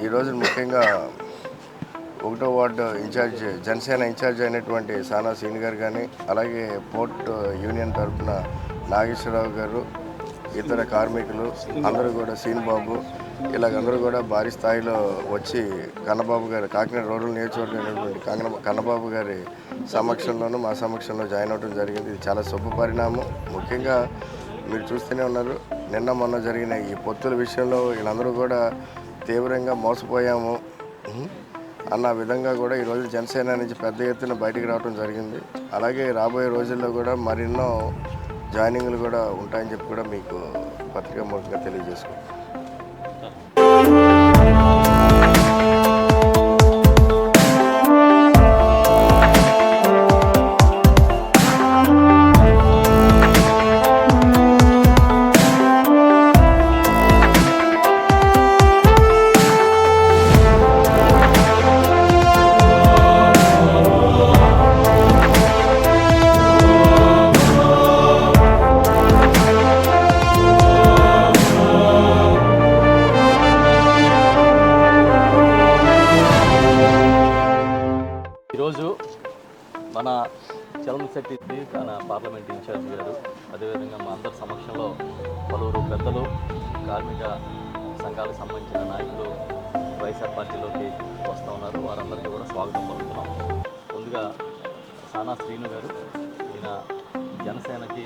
ఈరోజు ముఖ్యంగా 1వ వార్డు ఇన్ఛార్జ్ జనసేన ఇన్ఛార్జ్ అయినటువంటి సానా సీని గారు కానీ, అలాగే పోర్ట్ యూనియన్ తరఫున నాగేశ్వరరావు గారు, ఇతర కార్మికులు అందరూ కూడా సీన్ బాబు ఇలాగందరూ కూడా భారీ స్థాయిలో వచ్చి కన్నబాబు గారు కాకినాడ రూరల్ నియోజకవర్గం అయినటువంటి కన్నబాబు గారి సమక్షంలోనూ మా సమక్షంలో జాయిన్ అవ్వడం జరిగింది. ఇది చాలా శుభ పరిణామం. ముఖ్యంగా మీరు చూస్తూనే ఉన్నారు, నిన్న మొన్న జరిగిన ఈ పొత్తుల విషయంలో వీళ్ళందరూ కూడా తీవ్రంగా మోసపోయాము అన్న విధంగా కూడా ఈరోజు జనసేన నుంచి పెద్ద ఎత్తున బయటికి రావడం జరిగింది. అలాగే రాబోయే రోజుల్లో కూడా మరెన్నో జాయినింగ్లు కూడా ఉంటాయని చెప్పి కూడా మీకు పత్రికా మూలంగా తెలియజేసుకుంటాం. ఈరోజు మన చలమశెట్టి తన పార్లమెంట్ ఇన్ఛార్జ్ గారు, అదేవిధంగా మా అందరి సమక్షంలో పలువురు పెద్దలు, కార్మిక సంఘాలకు సంబంధించిన నాయకులు వైఎస్ఆర్ పార్టీలోకి వస్తూ ఉన్నారు. వారందరికీ కూడా స్వాగతం పలుకుతున్నాం. ముందుగా సానా శ్రీను గారు, ఈయన జనసేనకి